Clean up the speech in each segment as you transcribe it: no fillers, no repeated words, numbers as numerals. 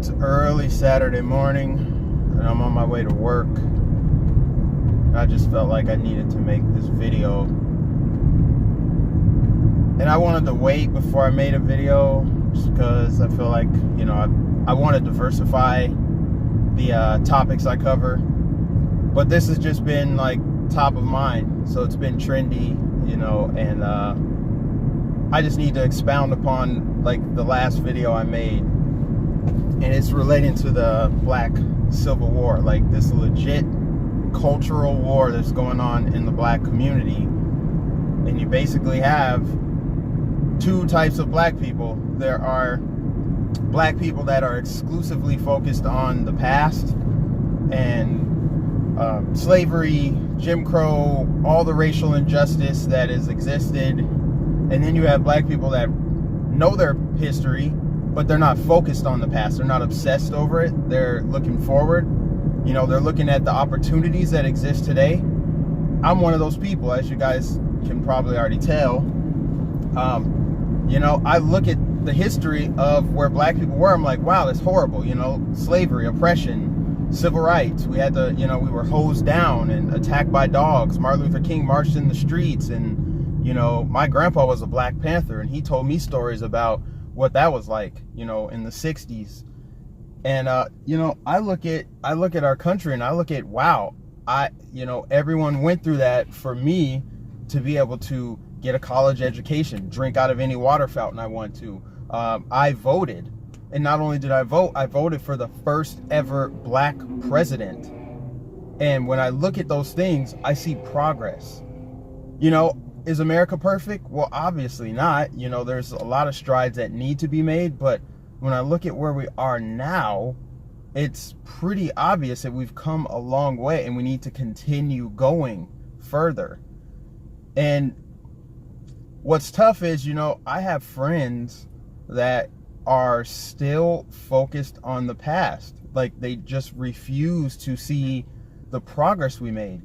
It's early Saturday morning, and I'm on my way to work. I just felt like I needed to make this video. And I wanted to wait before I made a video, just because I feel like, you know, I want to diversify the topics I cover. But this has just been like top of mind, so it's been trendy, you know, and I just need to expound upon like the last video I made. And it's relating to the Black Civil War, like this legit cultural war that's going on in the Black community. And you basically have two types of Black people. There are Black people that are exclusively focused on the past and slavery, Jim Crow, all the racial injustice that has existed. And then you have Black people that know their history, but they're not focused on the past. They're not obsessed over it. They're looking forward. You know, they're looking at the opportunities that exist today. I'm one of those people, as you guys can probably already tell. You know, I look at the history of where Black people were. I'm like, wow, that's horrible. You know, slavery, oppression, civil rights. We had to, you know, we were hosed down and attacked by dogs. Martin Luther King marched in the streets. And, you know, my grandpa was a Black Panther, and he told me stories about what that was like, you know, in the 60s. And you know, I look at our country and I look at, wow, you know, everyone went through that for me to be able to get a college education, drink out of any water fountain I want to. I voted, and not only did I vote, I voted for the first ever Black president. And when I look at those things, I see progress. You know, is America perfect? Well, obviously not. You know, there's a lot of strides that need to be made, but when I look at where we are now, it's pretty obvious that we've come a long way and we need to continue going further. And what's tough is, you know, I have friends that are still focused on the past. Like, they just refuse to see the progress we made.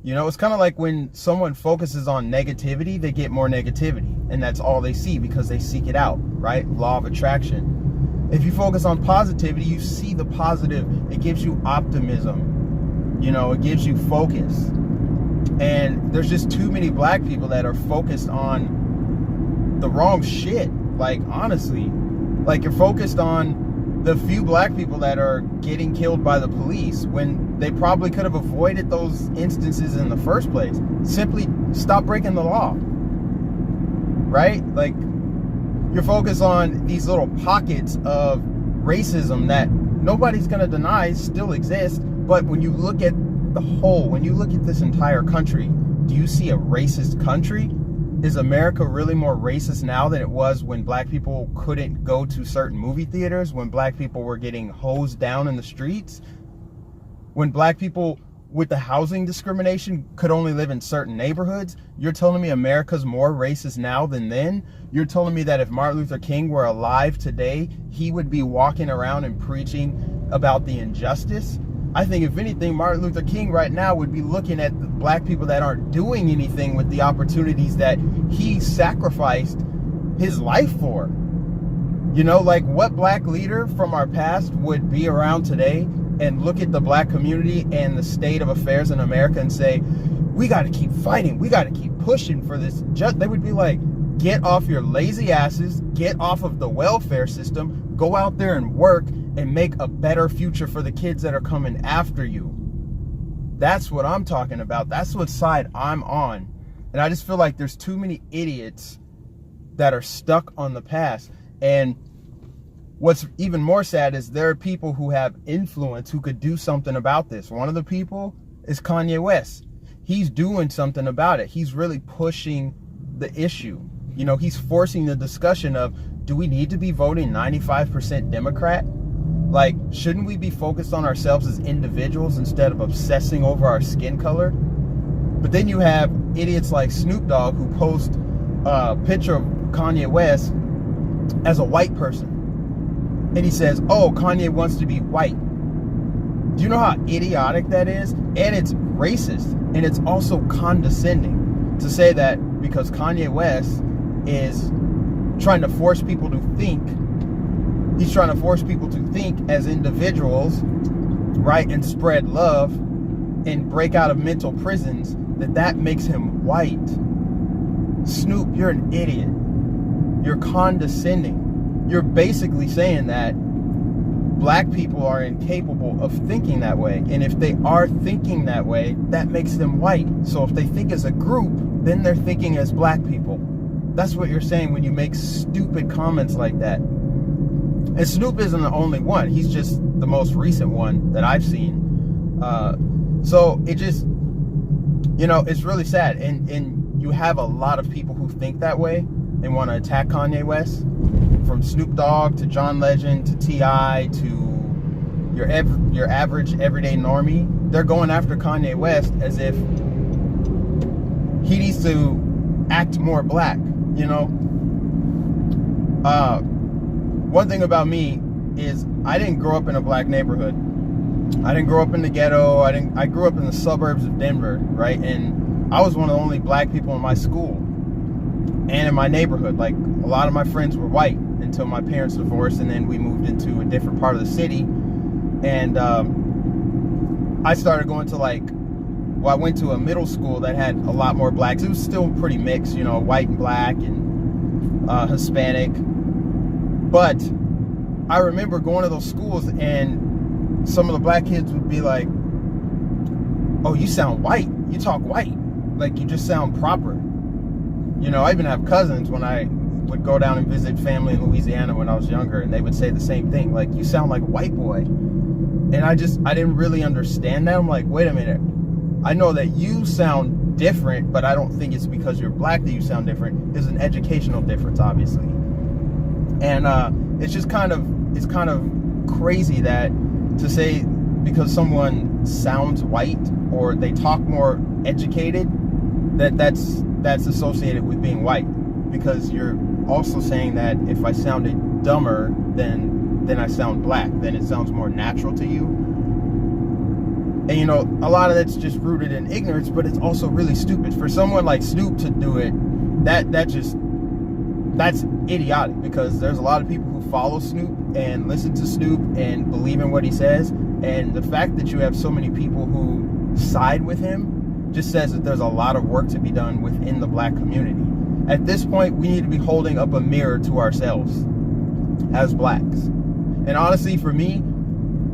You know, it's kind of like when someone focuses on negativity, they get more negativity, and that's all they see because they seek it out, right? Law of attraction. If you focus on positivity, you see the positive. It gives you optimism. You know, it gives you focus. And there's just too many Black people that are focused on the wrong shit. Like, honestly, like, you're focused on the few Black people that are getting killed by the police when they probably could have avoided those instances in the first place. Simply stop breaking the law, right? Like, you're focused on these little pockets of racism that nobody's going to deny still exist. But when you look at the whole, when you look at this entire country, do you see a racist country? Is America really more racist now than it was when Black people couldn't go to certain movie theaters, when Black people were getting hosed down in the streets, when Black people with the housing discrimination could only live in certain neighborhoods? You're telling me America's more racist now than then? You're telling me that if Martin Luther King were alive today, he would be walking around and preaching about the injustice? I think if anything, Martin Luther King right now would be looking at the Black people that aren't doing anything with the opportunities that he sacrificed his life for. You know, like, what Black leader from our past would be around today and look at the Black community and the state of affairs in America and say, we got to keep fighting, we got to keep pushing for this? They would be like, get off your lazy asses, get off of the welfare system, go out there and work and make a better future for the kids that are coming after you. That's what I'm talking about. That's what side I'm on. And I just feel like there's too many idiots that are stuck on the past. And what's even more sad is there are people who have influence who could do something about this. One of the people is Kanye West. He's doing something about it. He's really pushing the issue. You know, he's forcing the discussion of, do we need to be voting 95% Democrat? Like, shouldn't we be focused on ourselves as individuals instead of obsessing over our skin color? But then you have idiots like Snoop Dogg who post a picture of Kanye West as a white person. And he says, oh, Kanye wants to be white. Do you know how idiotic that is? And it's racist. And it's also condescending to say that because Kanye West is trying to force people to think He's trying to force people to think as individuals, right, and spread love and break out of mental prisons, that makes him white. Snoop, you're an idiot. You're condescending. You're basically saying that black people are incapable of thinking that way. And if they are thinking that way, that makes them white. So if they think as a group, then they're thinking as black people. That's what you're saying when you make stupid comments like that. And Snoop isn't the only one. He's just the most recent one that I've seen. So it just, it's really sad. And you have a lot of people who think that way and want to attack Kanye West. From Snoop Dogg to John Legend to T.I. to your average everyday normie. They're going after Kanye West as if he needs to act more black, One thing about me is I didn't grow up in a black neighborhood. I didn't grow up in the ghetto. I grew up in the suburbs of Denver, right? And I was one of the only black people in my school and in my neighborhood. Like, a lot of my friends were white until my parents divorced, and then we moved into a different part of the city. And I started going to I went to a middle school that had a lot more blacks. It was still pretty mixed, white and black and Hispanic. But I remember going to those schools and some of the black kids would be like, "Oh, you sound white. You talk white. Like, you just sound proper." I even have cousins when I would go down and visit family in Louisiana when I was younger, and they would say the same thing, like, "You sound like a white boy." And I didn't really understand that. I'm like, wait a minute. I know that you sound different, but I don't think it's because you're black that you sound different. There's an educational difference, obviously. And it's just kind of crazy that to say because someone sounds white or they talk more educated, that's associated with being white. Because you're also saying that if I sounded dumber, then I sound black. Then it sounds more natural to you. And a lot of that's just rooted in ignorance, but it's also really stupid. For someone like Snoop to do it, that's idiotic, because there's a lot of people who follow Snoop and listen to Snoop and believe in what he says. And the fact that you have so many people who side with him just says that there's a lot of work to be done within the black community. At this point, we need to be holding up a mirror to ourselves as blacks. And honestly, for me,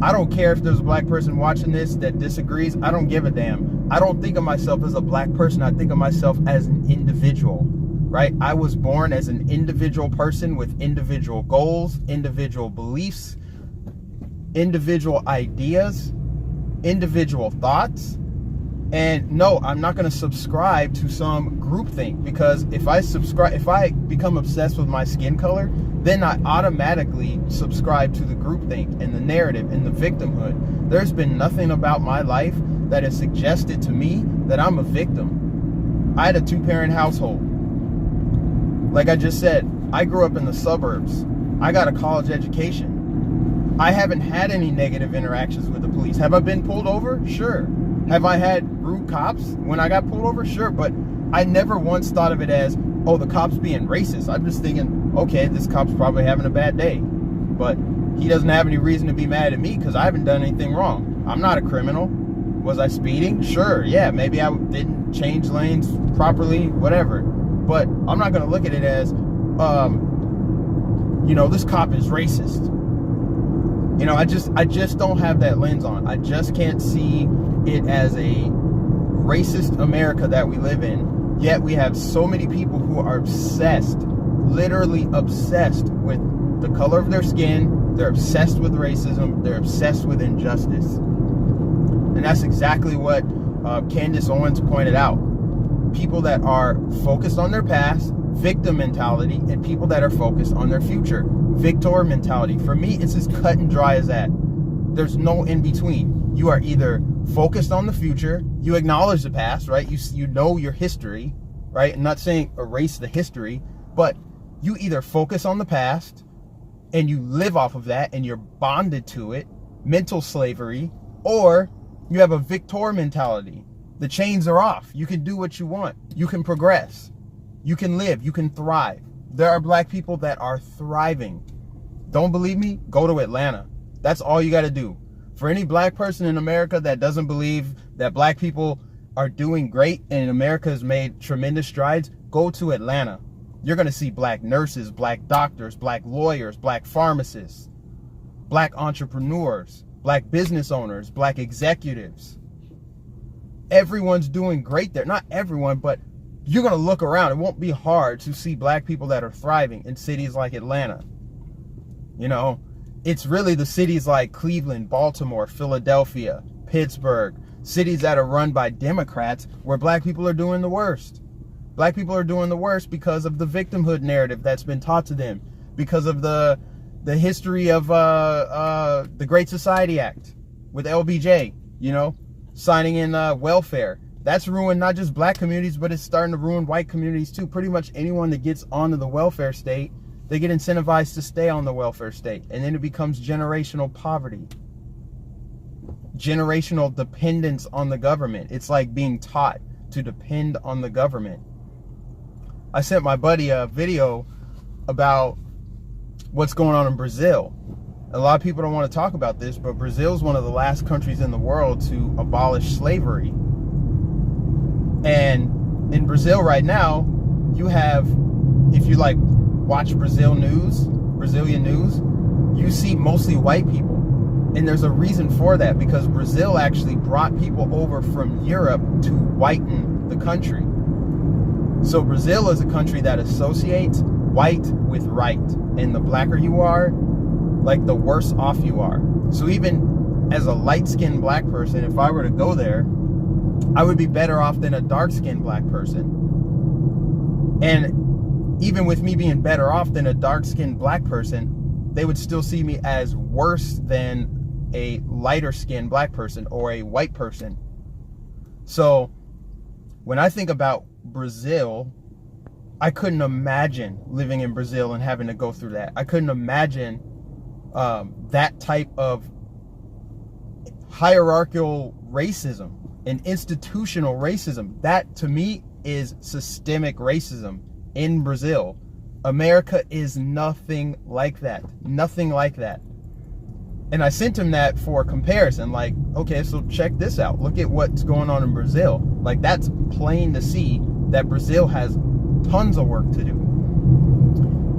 I don't care if there's a black person watching this that disagrees. I don't give a damn. I don't think of myself as a black person. I think of myself as an individual, right? I was born as an individual person with individual goals, individual beliefs, individual ideas, individual thoughts. And no, I'm not going to subscribe to some groupthink, because if I become obsessed with my skin color, then I automatically subscribe to the groupthink and the narrative and the victimhood. There's been nothing about my life that has suggested to me that I'm a victim. I had a 2-parent household. Like I just said, I grew up in the suburbs. I got a college education. I haven't had any negative interactions with the police. Have I been pulled over? Sure. Have I had rude cops when I got pulled over? Sure. But I never once thought of it as, oh, the cop's being racist. I'm just thinking, okay, this cop's probably having a bad day, but he doesn't have any reason to be mad at me because I haven't done anything wrong. I'm not a criminal. Was I speeding? Sure. Yeah, maybe I didn't change lanes properly, whatever. But I'm not going to look at it as, this cop is racist. I just don't have that lens on. I just can't see it as a racist America that we live in. Yet we have so many people who are obsessed, literally obsessed with the color of their skin. They're obsessed with racism. They're obsessed with injustice. And that's exactly what Candace Owens pointed out. People that are focused on their past, victim mentality, and people that are focused on their future, victor mentality. For me, it's as cut and dry as that. There's no in between. You are either focused on the future, you acknowledge the past, right? You know your history, right? I'm not saying erase the history, but you either focus on the past and you live off of that and you're bonded to it, mental slavery, or you have a victor mentality. The chains are off. You can do what you want. You can progress. You can live. You can thrive. There are black people that are thriving. Don't believe me? Go to Atlanta. That's all you got to do. For any black person in America that doesn't believe that black people are doing great and America has made tremendous strides, go to Atlanta. You're going to see black nurses, black doctors, black lawyers, black pharmacists, black entrepreneurs, black business owners, black executives. Everyone's doing great there. Not everyone, but you're going to look around. It won't be hard to see black people that are thriving in cities like Atlanta. You know, it's really the cities like Cleveland, Baltimore, Philadelphia, Pittsburgh, cities that are run by Democrats where black people are doing the worst. Black people are doing the worst because of the victimhood narrative that's been taught to them, because of the history of the Great Society Act with LBJ, you know, signing in welfare. That's ruined not just black communities, but it's starting to ruin white communities too. Pretty much anyone that gets onto the welfare state, they get incentivized to stay on the welfare state. And then it becomes generational poverty. Generational dependence on the government. It's like being taught to depend on the government. I sent my buddy a video about what's going on in Brazil. A lot of people don't want to talk about this, but Brazil is one of the last countries in the world to abolish slavery. And in Brazil right now, you have, if you like watch Brazilian news, you see mostly white people. And there's a reason for that, because Brazil actually brought people over from Europe to whiten the country. So Brazil is a country that associates white with right. And the blacker you are, like the worse off you are. So even as a light-skinned black person, if I were to go there, I would be better off than a dark-skinned black person. And even with me being better off than a dark-skinned black person, they would still see me as worse than a lighter-skinned black person or a white person. So when I think about Brazil, I couldn't imagine living in Brazil and having to go through that. I couldn't imagine that type of hierarchical racism and institutional racism. That to me is systemic racism in Brazil. America is nothing like that. Nothing like that. And I sent him that for comparison. Like, okay, so check this out. Look at what's going on in Brazil. Like, that's plain to see that Brazil has tons of work to do.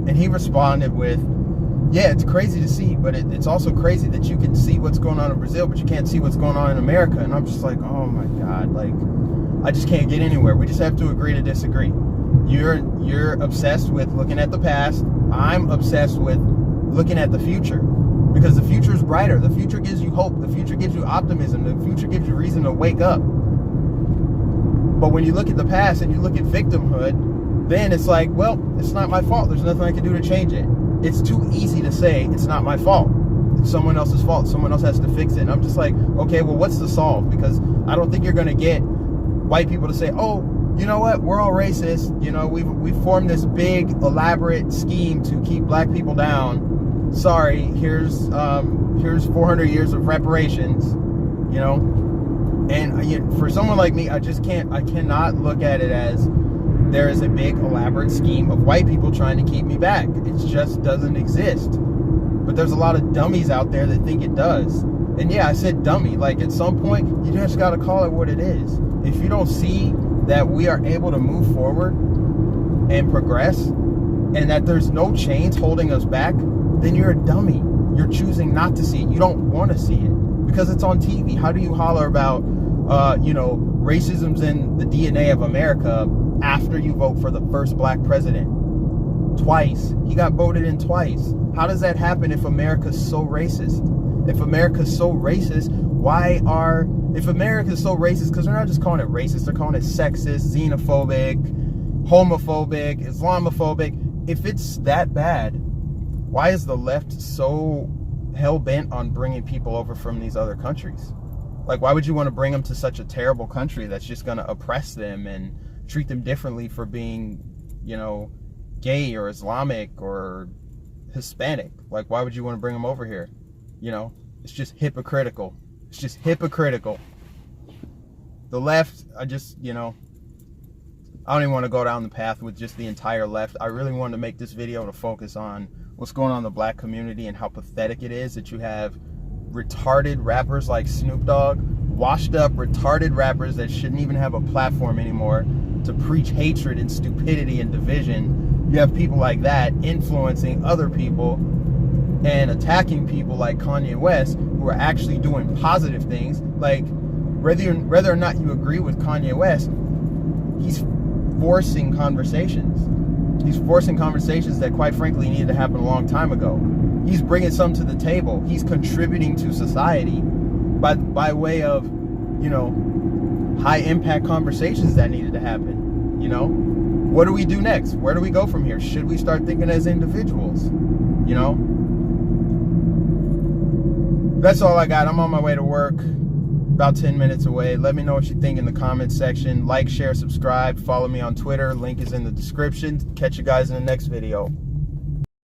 And he responded with, yeah, it's crazy to see, but it's also crazy that you can see what's going on in Brazil, but you can't see what's going on in America. And I'm just like, oh my God, like, I just can't get anywhere. We just have to agree to disagree. You're obsessed with looking at the past. I'm obsessed with looking at the future, because the future is brighter. The future gives you hope. The future gives you optimism. The future gives you reason to wake up. But when you look at the past and you look at victimhood, then it's like, well, it's not my fault. There's nothing I can do to change it. It's too easy to say it's not my fault. It's someone else's fault. Someone else has to fix it. And I'm just like, okay, well, what's the solve? Because I don't think you're going to get white people to say, oh, you know what? We're all racist. You know, we've formed this big, elaborate scheme to keep black people down. Sorry, here's 400 years of reparations, you know? And for someone like me, I cannot look at it as there is a big elaborate scheme of white people trying to keep me back. It just doesn't exist. But there's a lot of dummies out there that think it does. And yeah, I said dummy. Like, at some point, you just got to call it what it is. If you don't see that we are able to move forward and progress, and that there's no chains holding us back, then you're a dummy. You're choosing not to see it. You don't want to see it because it's on TV. How do you holler about, racism's in the DNA of America after you vote for the first black president? Twice. He got voted in twice. How does that happen if America's so racist? If America's so racist, if America's so racist, because they're not just calling it racist, they're calling it sexist, xenophobic, homophobic, Islamophobic. If it's that bad, why is the left so hell-bent on bringing people over from these other countries? Like, why would you want to bring them to such a terrible country that's just going to oppress them and treat them differently for being, gay or Islamic or Hispanic? Like, why would you want to bring them over here? It's just hypocritical. It's just hypocritical. The left, I don't even want to go down the path with just the entire left. I really wanted to make this video to focus on what's going on in the black community and how pathetic it is that you have retarded rappers like Snoop Dogg, washed up retarded rappers that shouldn't even have a platform anymore to preach hatred and stupidity and division. You have people like that influencing other people and attacking people like Kanye West, who are actually doing positive things. Like, whether or not you agree with Kanye West, he's forcing conversations. He's forcing conversations that, quite frankly, needed to happen a long time ago. He's bringing some to the table. He's contributing to society by way of, you know, high impact conversations that needed to happen. You know, what do we do next? Where do we go from here? Should we start thinking as individuals? You know, that's all I got. I'm on my way to work, about 10 minutes away. Let me know what you think in the comments section. Like, share, subscribe, follow me on Twitter. Link is in the description. Catch you guys in the next video.